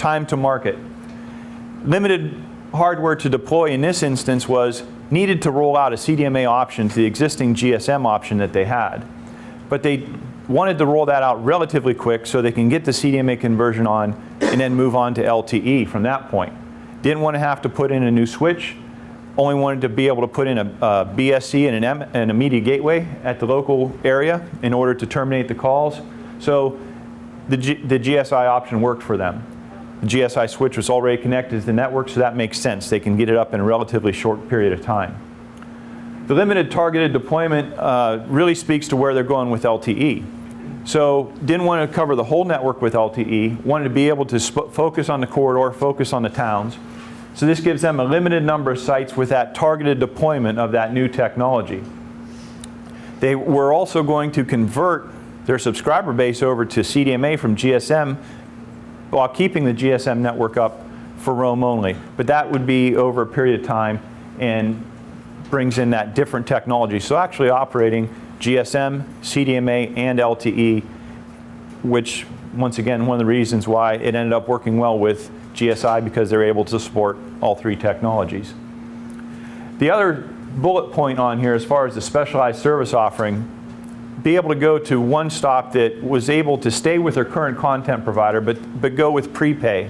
time to market. Limited hardware to deploy in this instance was needed to roll out a CDMA option to the existing GSM option that they had. But they wanted to roll that out relatively quick so they can get the CDMA conversion on and then move on to LTE from that point. Didn't want to have to put in a new switch, only wanted to be able to put in a BSC and a media gateway at the local area in order to terminate the calls. So the GSI option worked for them. The GSI switch was already connected to the network, so that makes sense. They can get it up in a relatively short period of time. The limited targeted deployment really speaks to where they're going with LTE. So didn't want to cover the whole network with LTE, wanted to be able to focus on the corridor, focus on the towns. So this gives them a limited number of sites with that targeted deployment of that new technology. They were also going to convert their subscriber base over to CDMA from GSM while keeping the GSM network up for roam only. But that would be over a period of time and brings in that different technology. So actually operating GSM, CDMA, and LTE, which once again, one of the reasons why it ended up working well with GSI, because they're able to support all three technologies. The other bullet point on here as far as the specialized service offering, be able to go to one stop that was able to stay with their current content provider, but go with prepay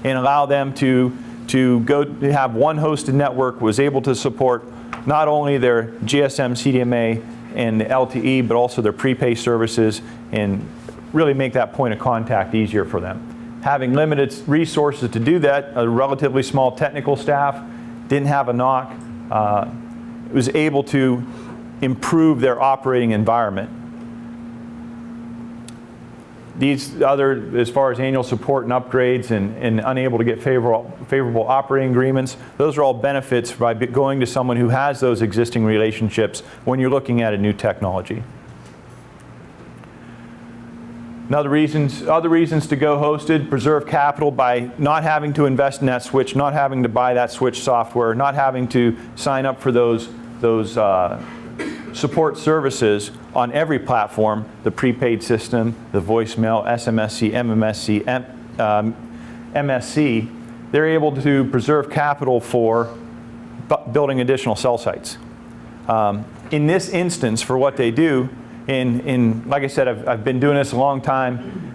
and allow them to go to have one hosted network, was able to support not only their GSM, CDMA, and LTE, but also their prepay services, and really make that point of contact easier for them. Having limited resources to do that, a relatively small technical staff, didn't have a NOC, was able to improve their operating environment. These other, as far as annual support and upgrades and unable to get favorable operating agreements, those are all benefits by going to someone who has those existing relationships when you're looking at a new technology. Other reasons to go hosted: preserve capital by not having to invest in that switch, not having to buy that switch software, not having to sign up for those support services on every platform, the prepaid system, the voicemail, SMSC, MMSC, MSC. They're able to preserve capital for building additional cell sites. In this instance, for what they do, like I said, I've been doing this a long time.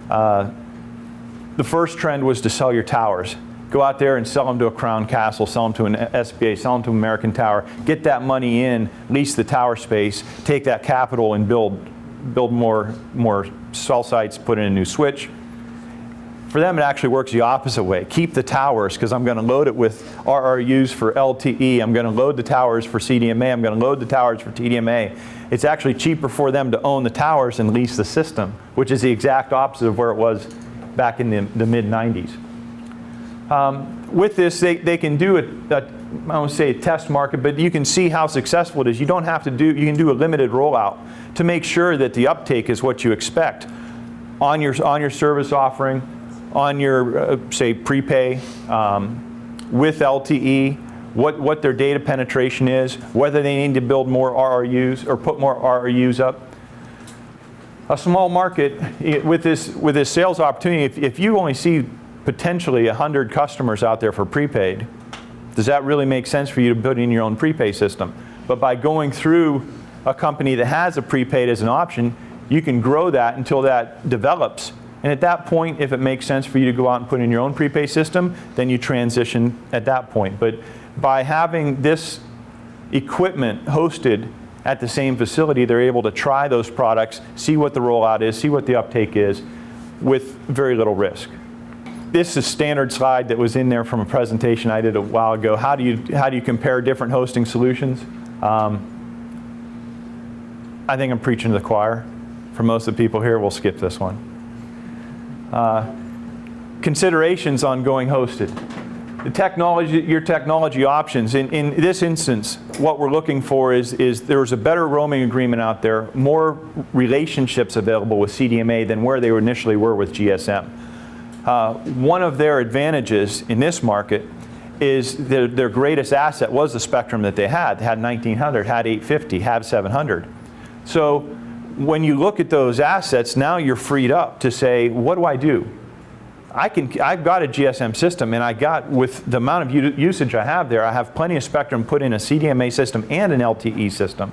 The first trend was to sell your towers. Go out there and sell them to a Crown Castle, sell them to an SBA, sell them to American Tower, get that money in, lease the tower space, take that capital and build more cell sites, put in a new switch. For them, it actually works the opposite way. Keep the towers, because I'm going to load it with RRUs for LTE. I'm going to load the towers for CDMA. I'm going to load the towers for TDMA. It's actually cheaper for them to own the towers and lease the system, which is the exact opposite of where it was back in the mid-90s. With this, they can do I won't say a test market, but you can see how successful it is. You don't have to you can do a limited rollout to make sure that the uptake is what you expect on your service offering, on your say prepay, with LTE, what their data penetration is, whether they need to build more RRUs or put more RRUs up. A small market with this sales opportunity, if you only see potentially 100 customers out there for prepaid, does that really make sense for you to build in your own prepay system? But by going through a company that has a prepaid as an option, you can grow that until that develops. And at that point, if it makes sense for you to go out and put in your own prepay system, then you transition at that point. But by having this equipment hosted at the same facility, they're able to try those products, see what the rollout is, see what the uptake is, with very little risk. This is a standard slide that was in there from a presentation I did a while ago. How do you compare different hosting solutions? I think I'm preaching to the choir. For most of the people here, we'll skip this one. Considerations on going hosted. Your technology options. In this instance, what we're looking for is there's a better roaming agreement out there, more relationships available with CDMA than where they initially were with GSM. One of their advantages in this market is their greatest asset was the spectrum that they had. They had 1900, had 850, had 700. So when you look at those assets, now you're freed up to say, what do I do? I've got a GSM system, and with the amount of usage I have there, I have plenty of spectrum put in a CDMA system and an LTE system.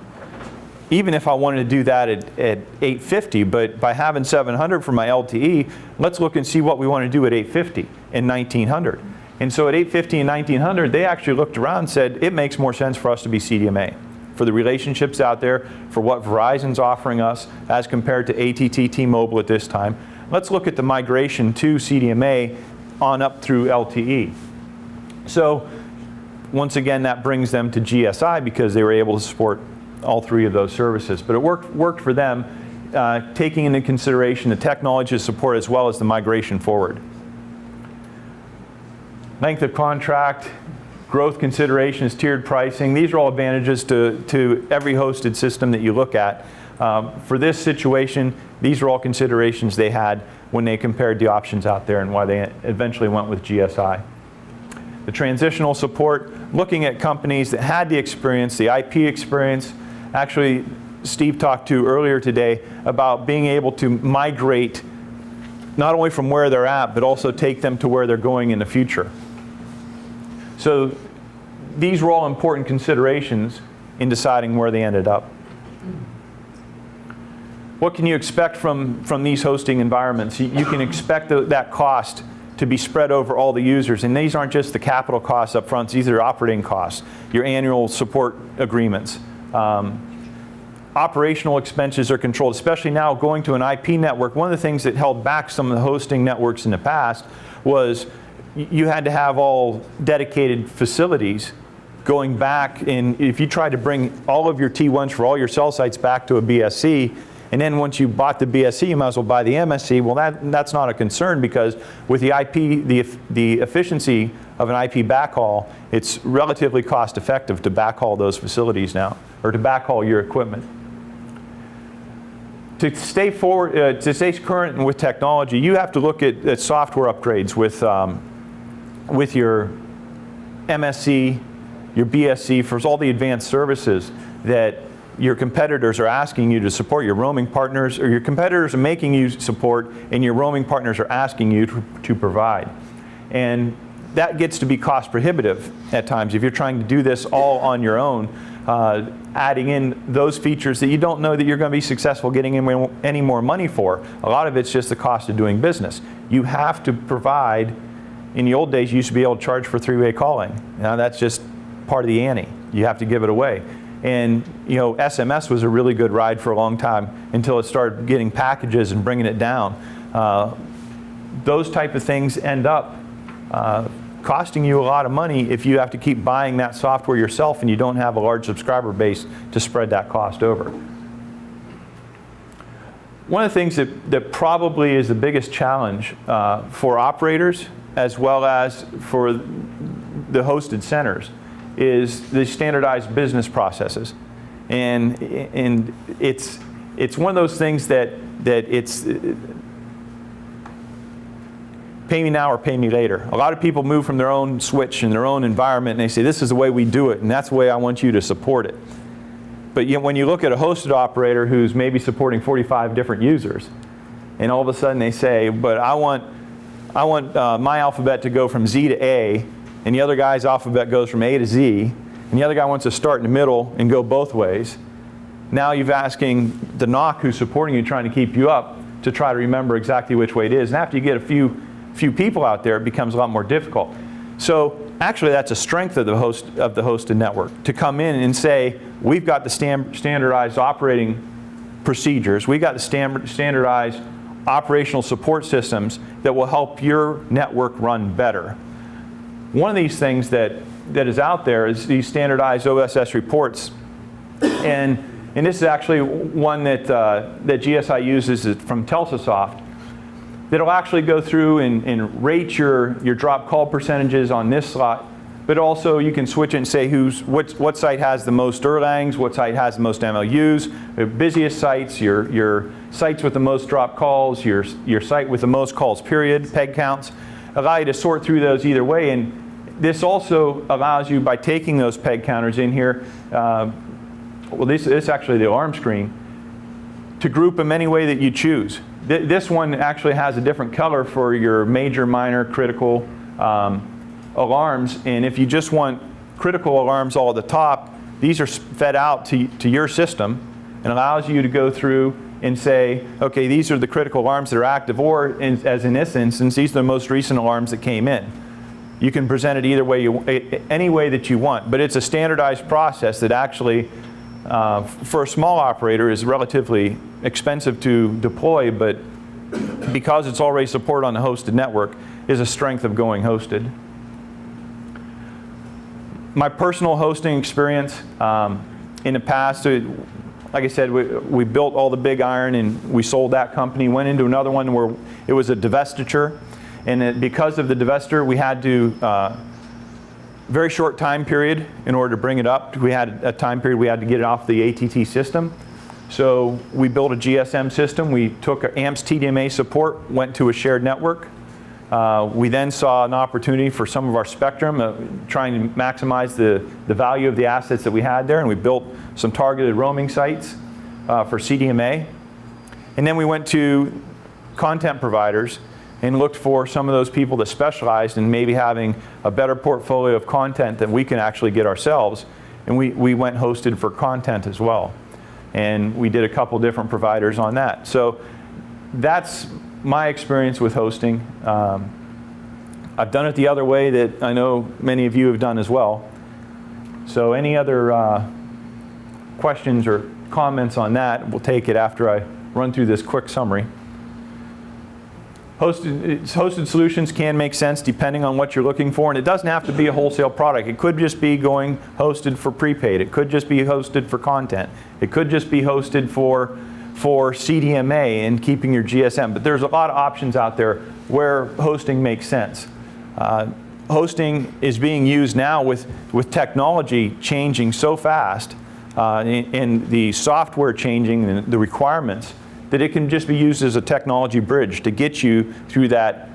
Even if I wanted to do that at 850, but by having 700 for my LTE, let's look and see what we want to do at 850 and 1900. And so at 850 and 1900, they actually looked around and said, it makes more sense for us to be CDMA. For the relationships out there, for what Verizon's offering us as compared to AT&T T-Mobile at this time, let's look at the migration to CDMA on up through LTE. So once again, that brings them to GSI because they were able to support all three of those services. But it worked for them, taking into consideration the technology support as well as the migration forward. Length of contract, growth considerations, tiered pricing, these are all advantages to every hosted system that you look at. For this situation, these are all considerations they had when they compared the options out there and why they eventually went with GSI. The transitional support, looking at companies that had the experience, the IP experience. Actually, Steve talked to earlier today about being able to migrate not only from where they're at, but also take them to where they're going in the future. So these were all important considerations in deciding where they ended up. What can you expect from these hosting environments? You can expect that cost to be spread over all the users. And these aren't just the capital costs up front, these are operating costs, your annual support agreements. Operational expenses are controlled, especially now going to an IP network. One of the things that held back some of the hosting networks in the past was you had to have all dedicated facilities going back. And if you tried to bring all of your T1s for all your cell sites back to a BSC, and then once you bought the BSC, you might as well buy the MSC. Well, that's not a concern because with the IP, the efficiency of an IP backhaul, it's relatively cost effective to backhaul those facilities now, or to backhaul your equipment. To stay forward, to stay current with technology, you have to look at software upgrades with your MSC, your BSC, for all the advanced services that your competitors are asking you to support, your roaming partners, or your competitors are making you support, and your roaming partners are asking you to provide. And that gets to be cost prohibitive at times if you're trying to do this all on your own, adding in those features that you don't know that you're going to be successful getting any more money for. A lot of it's just the cost of doing business. You have to provide. In the old days, you used to be able to charge for three-way calling. Now that's just part of the ante. You have to give it away. And SMS was a really good ride for a long time until it started getting packages and bringing it down. Those type of things end up costing you a lot of money if you have to keep buying that software yourself and you don't have a large subscriber base to spread that cost over. One of the things that probably is the biggest challenge for operators as well as for the hosted centers is the standardized business processes. And it's one of those things that it's pay me now or pay me later. A lot of people move from their own switch and their own environment and they say, this is the way we do it and that's the way I want you to support it. But when you look at a hosted operator who's maybe supporting 45 different users, and all of a sudden they say, but I want my alphabet to go from Z to A, and the other guy's alphabet goes from A to Z, and the other guy wants to start in the middle and go both ways. Now you're asking the NOC who's supporting you, trying to keep you up, to try to remember exactly which way it is. And after you get a few people out there, it becomes a lot more difficult. So actually that's a strength of the hosted network, to come in and say, we've got the standardized operating procedures, we've got the standardized operational support systems that will help your network run better. One of these things that is out there is these standardized OSS reports, and this is actually one that GSI uses from Telsasoft, that'll actually go through and rate your drop call percentages on this slot, but also you can switch it and say what site has the most Erlangs, what site has the most MLUs, the busiest sites, your sites with the most drop calls, your site with the most calls period, peg counts, allow you to sort through those either way. And this also allows you, by taking those peg counters in here, this is actually the alarm screen, to group them any way that you choose. This one actually has a different color for your major, minor, critical alarms. And if you just want critical alarms all at the top, these are fed out to your system and allows you to go through and say, okay, these are the critical alarms that are active, or as in this instance, these are the most recent alarms that came in. You can present it either way, any way that you want, but it's a standardized process that actually, for a small operator, is relatively expensive to deploy, but because it's already supported on the hosted network, is a strength of going hosted. My personal hosting experience in the past, like I said, we built all the big iron and we sold that company, went into another one where it was a divestiture. And because of the divestiture, we had to, very short time period in order to bring it up. We had a time period we had to get it off the ATT system. So we built a GSM system. We took AMPS TDMA support, went to a shared network. We then saw an opportunity for some of our spectrum, trying to maximize the value of the assets that we had there, and we built some targeted roaming sites for CDMA. And then we went to content providers and looked for some of those people that specialized in maybe having a better portfolio of content than we can actually get ourselves. And we went hosted for content as well. And we did a couple different providers on that. So that's my experience with hosting. I've done it the other way that I know many of you have done as well. So any other questions or comments on that, we'll take it after I run through this quick summary. Hosted solutions can make sense depending on what you're looking for, and it doesn't have to be a wholesale product. It could just be going hosted for prepaid. It could just be hosted for content. It could just be hosted for CDMA and keeping your GSM. But there's a lot of options out there where hosting makes sense. Hosting is being used now with technology changing so fast and the software changing and the requirements, that it can just be used as a technology bridge to get you through that.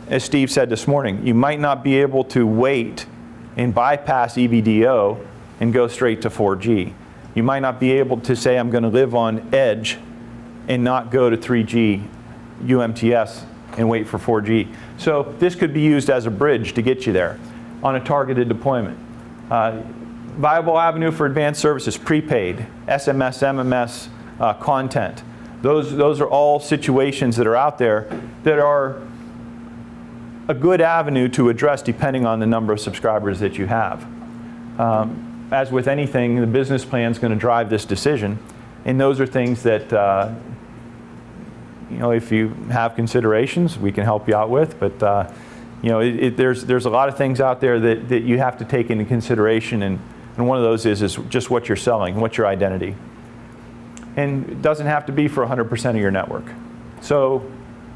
As Steve said this morning, you might not be able to wait and bypass EVDO and go straight to 4G. You might not be able to say, I'm going to live on edge and not go to 3G UMTS and wait for 4G. So this could be used as a bridge to get you there on a targeted deployment. Viable avenue for advanced services, prepaid, SMS, MMS, content. Those are all situations that are out there that are a good avenue to address depending on the number of subscribers that you have. As with anything, the business plan is going to drive this decision, and those are things that if you have considerations, we can help you out with. But there's a lot of things out there that you have to take into consideration, and one of those is just what you're selling, what's your identity. And it doesn't have to be for 100% of your network. So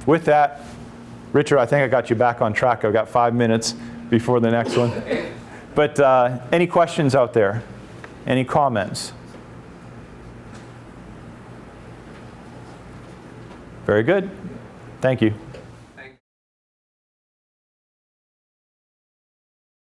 with that, Richard, I think I got you back on track. I've got 5 minutes before the next one. But any questions out there? Any comments? Very good. Thank you.